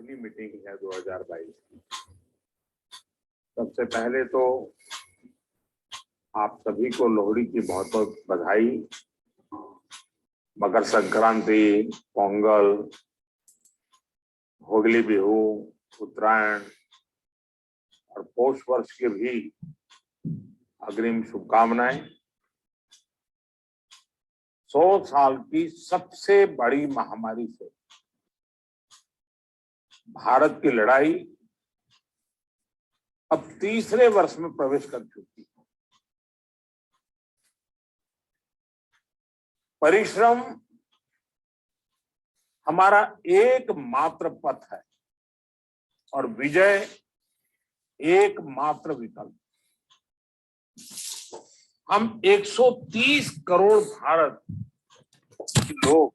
पहली मीटिंग है 2022 की। सबसे पहले तो आप सभी को लोहड़ी की बहुत बहुत बधाई। मकर संक्रांति, पोंगल, भोगली बिहू, उत्तरायण और पौष वर्ष के भी अग्रिम शुभकामनाएं। 100 साल की सबसे बड़ी महामारी से भारत की लड़ाई अब तीसरे वर्ष में प्रवेश कर चुकी है। परिश्रम हमारा एकमात्र पथ है और विजय एकमात्र विकल्प। हम 130 करोड़ भारत के लोग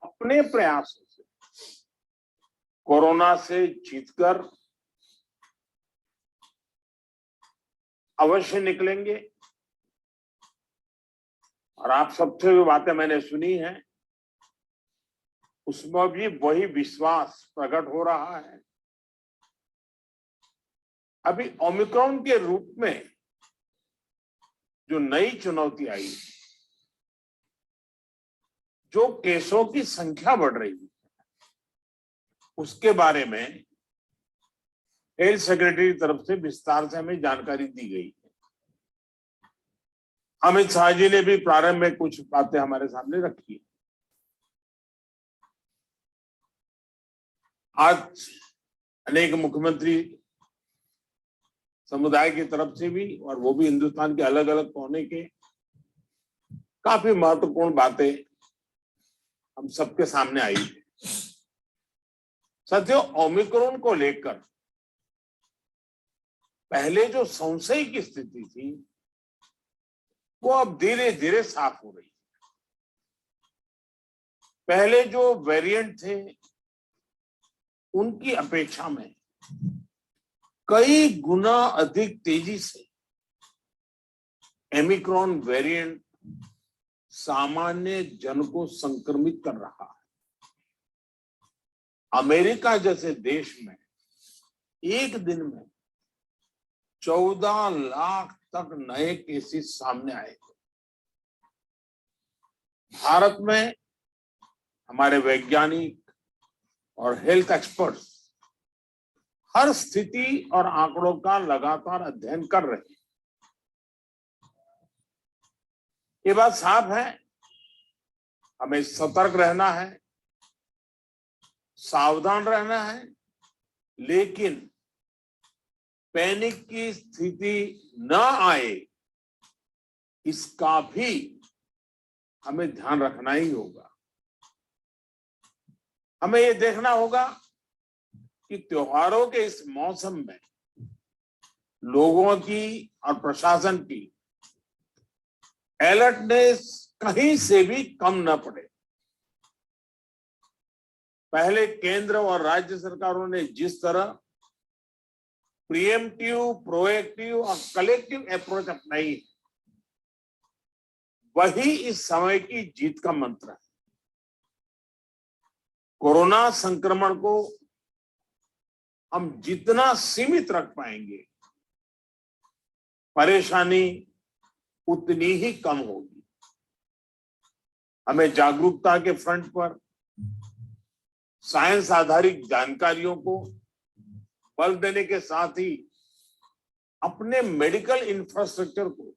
अपने प्रयासों से कोरोना से जीतकर अवश्य निकलेंगे। और आप सबसे जो बातें मैंने सुनी हैं उसमें भी वही विश्वास प्रकट हो रहा है। अभी ओमिक्रॉन के रूप में जो नई चुनौती आई, जो केसों की संख्या बढ़ रही है, उसके बारे में हेल्थ सेक्रेटरी की तरफ से विस्तार से हमें जानकारी दी गई है। अमित शाह जी ने भी प्रारंभ में कुछ बातें हमारे सामने रखी। आज अनेक मुख्यमंत्री समुदाय की तरफ से भी, और वो भी हिंदुस्तान के अलग अलग कोने के, काफी महत्वपूर्ण बातें हम सबके सामने आई है। साथियों, ओमिक्रॉन को लेकर पहले जो संशय की स्थिति थी वो अब धीरे धीरे साफ हो रही है। पहले जो वेरिएंट थे उनकी अपेक्षा में कई गुना अधिक तेजी से ओमिक्रॉन वेरिएंट सामान्य जन को संक्रमित कर रहा है। अमेरिका जैसे देश में एक दिन में 14 लाख तक नए केसेस सामने आए। भारत में हमारे वैज्ञानिक और हेल्थ एक्सपर्ट्स हर स्थिति और आंकड़ों का लगातार अध्ययन कर रहे हैं। ये बात साफ है, हमें सतर्क रहना है, सावधान रहना है, लेकिन पैनिक की स्थिति न आए इसका भी हमें ध्यान रखना ही होगा। हमें ये देखना होगा कि त्योहारों के इस मौसम में लोगों की और प्रशासन की अलर्टनेस कहीं से भी कम न पड़े। पहले केंद्र और राज्य सरकारों ने जिस तरह प्रिएम्प्टिव, प्रोएक्टिव और कलेक्टिव अप्रोच अपनाई, वही इस समय की जीत का मंत्र है। कोरोना संक्रमण को हम जितना सीमित रख पाएंगे, परेशानी उतनी ही कम होगी। हमें जागरूकता के फ्रंट पर साइंस आधारित जानकारियों को बल देने के साथ ही अपने मेडिकल इंफ्रास्ट्रक्चर को,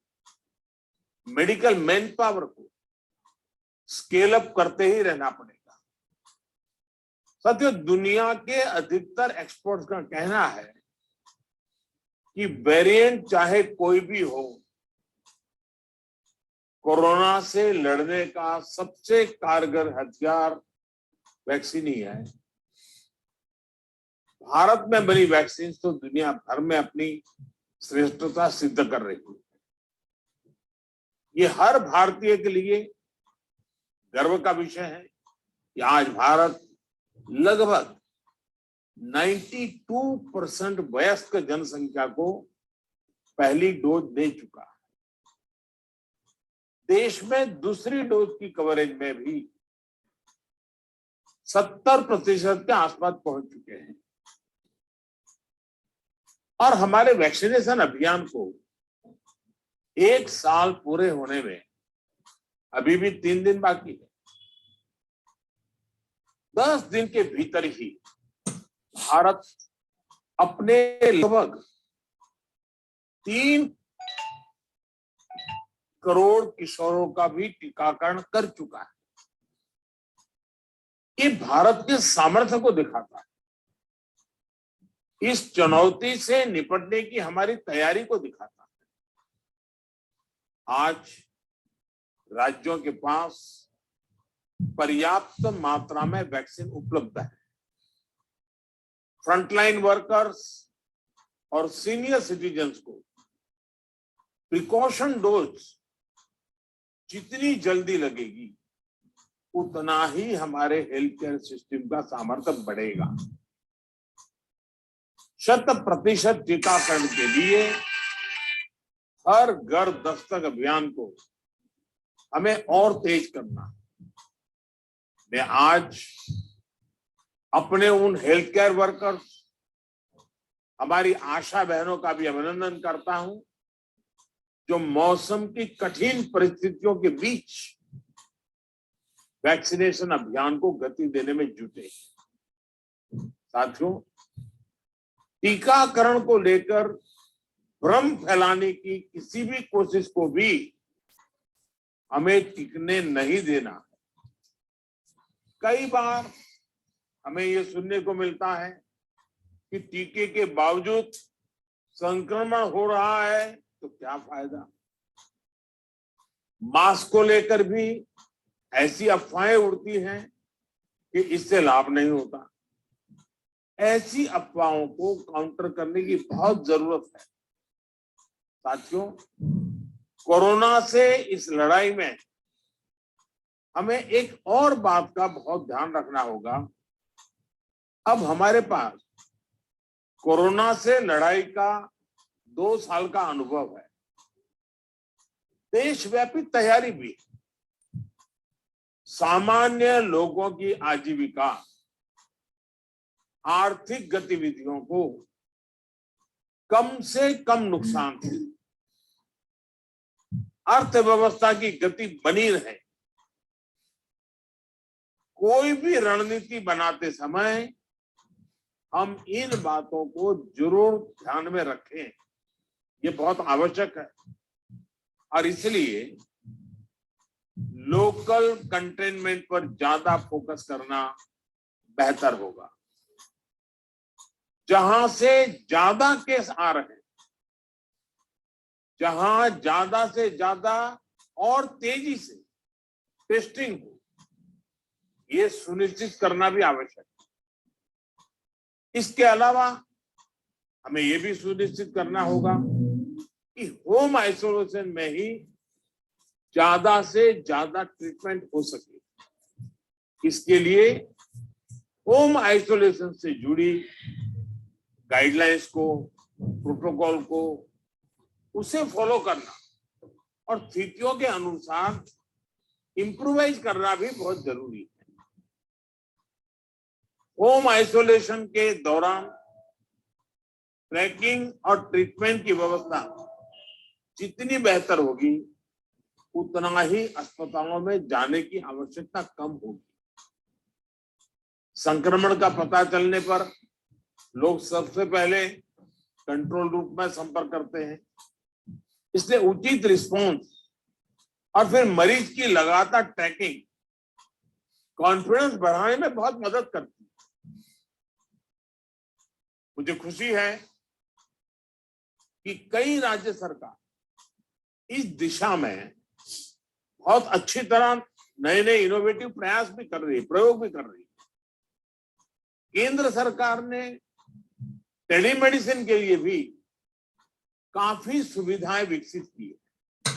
मेडिकल मैन पावर को स्केल अप करते ही रहना पड़ेगा। साथियों, दुनिया के अधिकतर एक्सपर्ट्स का कहना है कि वेरिएंट चाहे कोई भी हो, कोरोना से लड़ने का सबसे कारगर हथियार वैक्सीन ही है। भारत में बनी वैक्सीन तो दुनिया भर में अपनी श्रेष्ठता सिद्ध कर रही है। ये हर भारतीय के लिए गर्व का विषय है कि आज भारत लगभग 92% वयस्क जनसंख्या को पहली डोज दे चुका है। देश में दूसरी डोज की कवरेज में भी 70% के आसपास पहुंच चुके हैं और हमारे वैक्सीनेशन अभियान को 1 साल पूरे होने में अभी भी 3 दिन बाकी है। 10 दिन के भीतर ही भारत अपने लगभग 3 करोड़ किशोरों का भी टीकाकरण कर चुका है। ये भारत के सामर्थ्य को दिखाता है, इस चुनौती से निपटने की हमारी तैयारी को दिखाता है। आज राज्यों के पास पर्याप्त मात्रा में वैक्सीन उपलब्ध है। फ्रंटलाइन वर्कर्स और सीनियर सिटीजन्स को प्रिकॉशन डोज जितनी जल्दी लगेगी उतना ही हमारे हेल्थ केयर सिस्टम का सामर्थ्य बढ़ेगा। 100% टीकाकरण के लिए हर घर दस्तक अभियान को हमें और तेज करना। मैं आज अपने उन हेल्थ केयर वर्कर्स, हमारी आशा बहनों का भी अभिनंदन करता हूं जो मौसम की कठिन परिस्थितियों के बीच वैक्सीनेशन अभियान को गति देने में जुटे। साथियों, टीकाकरण को लेकर भ्रम फैलाने की किसी भी कोशिश को भी हमें टिकने नहीं देना। कई बार हमें ये सुनने को मिलता है कि टीके के बावजूद संक्रमण हो रहा है तो क्या फायदा। मास्क को लेकर भी ऐसी अफवाहें उड़ती हैं कि इससे लाभ नहीं होता। ऐसी अफवाहों को काउंटर करने की बहुत जरूरत है। साथियों, कोरोना से इस लड़ाई में हमें एक और बात का बहुत ध्यान रखना होगा। अब हमारे पास कोरोना से लड़ाई का 2 साल का अनुभव है। देशव्यापी तैयारी भी, सामान्य लोगों की आजीविका, आर्थिक गतिविधियों को कम से कम नुकसान से अर्थव्यवस्था की गति बनी रहे। कोई भी रणनीति बनाते समय हम इन बातों को जरूर ध्यान में रखें, ये बहुत आवश्यक है। और इसलिए लोकल कंटेनमेंट पर ज्यादा फोकस करना बेहतर होगा। जहां से ज्यादा केस आ रहे हैं, जहां ज्यादा से ज्यादा और तेजी से टेस्टिंग हो, ये सुनिश्चित करना भी आवश्यक है। इसके अलावा हमें यह भी सुनिश्चित करना होगा कि होम आइसोलेशन में ही ज्यादा से ज्यादा ट्रीटमेंट हो सके। इसके लिए होम आइसोलेशन से जुड़ी गाइडलाइंस को, प्रोटोकॉल को, उसे फॉलो करना और स्थितियों के अनुसार इम्प्रोवाइज करना भी बहुत जरूरी है। होम आइसोलेशन के दौरान ट्रैकिंग और ट्रीटमेंट की व्यवस्था जितनी बेहतर होगी उतना ही अस्पतालों में जाने की आवश्यकता कम होगी। संक्रमण का पता चलने पर लोग सबसे पहले कंट्रोल रूम में संपर्क करते हैं। इसलिए उचित रिस्पॉन्स और फिर मरीज की लगातार ट्रैकिंग कॉन्फिडेंस बढ़ाने में बहुत मदद करती है। मुझे खुशी है कि कई राज्य सरकार इस दिशा में बहुत अच्छी तरह नए नए इनोवेटिव प्रयास भी कर रही है, प्रयोग भी कर रही है। केंद्र सरकार ने टेलीमेडिसिन के लिए भी काफी सुविधाएं विकसित की है।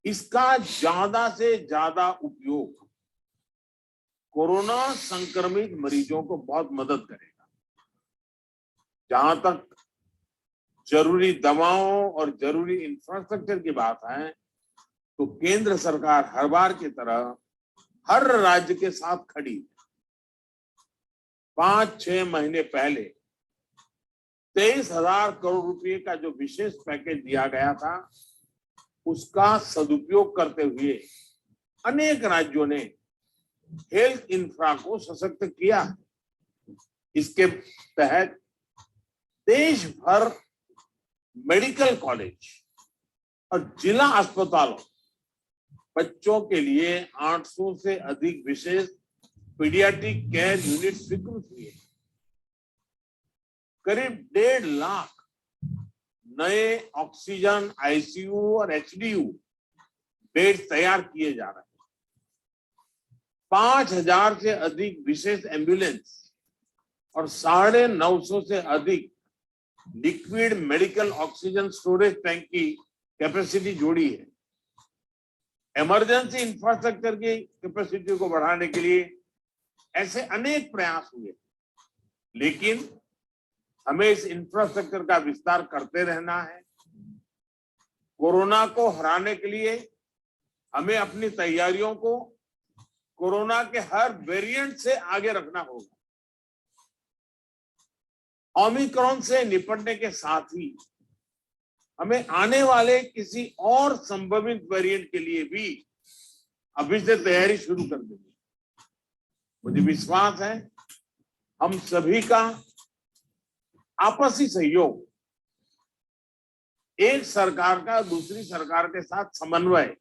इसका ज्यादा से ज्यादा उपयोग कोरोना संक्रमित मरीजों को बहुत मदद करेगा। जहां तक जरूरी दवाओं और जरूरी इंफ्रास्ट्रक्चर की बात है, तो केंद्र सरकार हर बार की तरह हर राज्य के साथ खड़ी है। 5-6 महीने पहले 23,000 करोड़ रुपए का जो विशेष पैकेज दिया गया था, उसका सदुपयोग करते हुए अनेक राज्यों ने हेल्थ इंफ्रा को सशक्त किया। इसके तहत देश भर मेडिकल कॉलेज और जिला अस्पतालों बच्चों के लिए 800 से अधिक विशेष पीडियाट्रिक केयर यूनिट स्वीकृत हुए। करीब 1.5 लाख नए ऑक्सीजन, आईसीयू और एचडीयू बेड तैयार किए जा रहे हैं। 5,000 से अधिक विशेष एम्बुलेंस और 950 से अधिक liquid medical oxygen storage tank की कैपेसिटी जोड़ी है। इमरजेंसी इंफ्रास्ट्रक्चर की कैपेसिटी को बढ़ाने के लिए ऐसे अनेक प्रयास हुए, लेकिन हमें इस इंफ्रास्ट्रक्चर का विस्तार करते रहना है। कोरोना को हराने के लिए हमें अपनी तैयारियों को कोरोना के हर वेरिएंट से आगे रखना होगा। ओमिक्रॉन से निपटने के साथ ही हमें आने वाले किसी और संभावित वेरिएंट के लिए भी अभी से तैयारी शुरू कर देनी। मुझे विश्वास है हम सभी का आपसी सहयोग, एक सरकार का दूसरी सरकार के साथ समन्वय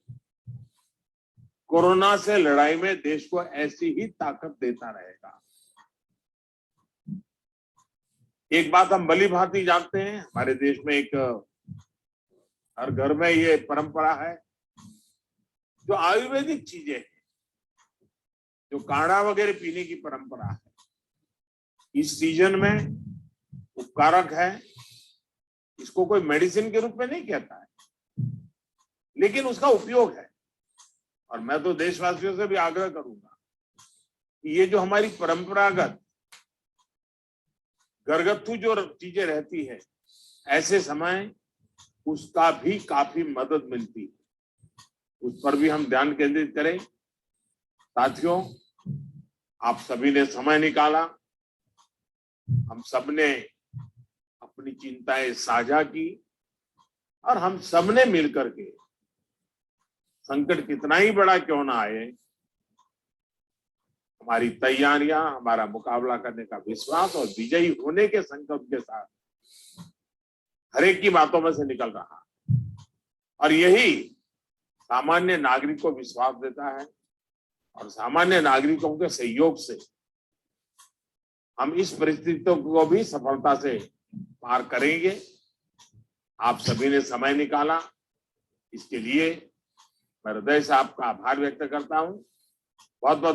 कोरोना से लड़ाई में देश को ऐसी ही ताकत देता रहेगा। एक बात हम भली भांति जानते हैं, हमारे देश में एक हर घर में ये परंपरा है, जो आयुर्वेदिक चीजें हैं, जो काढ़ा वगैरह पीने की परंपरा है, इस सीजन में उपकारक है। इसको कोई मेडिसिन के रूप में नहीं कहता है, लेकिन उसका उपयोग है। और मैं तो देशवासियों से भी आग्रह करूंगा कि ये जो हमारी परंपरागत घरगथ्थू जो चीजें रहती है, ऐसे समय उसका भी काफी मदद मिलती है, उस पर भी हम ध्यान केंद्रित करें। साथियों, आप सभी ने समय निकाला, हम सबने अपनी चिंताएं साझा की और हम सबने मिलकर के संकट कितना ही बड़ा क्यों ना आए, हमारी तैयारियां, हमारा मुकाबला करने का विश्वास और विजयी होने के संकल्प के साथ हर एक की बातों में से निकल रहा है। और यही सामान्य नागरिक को विश्वास देता है, और सामान्य नागरिकों के सहयोग से हम इस परिस्थितियों को भी सफलता से पार करेंगे। आप सभी ने समय निकाला, इसके लिए मैं हृदय से आपका आभार व्यक्त करता हूं। बहुत बहुत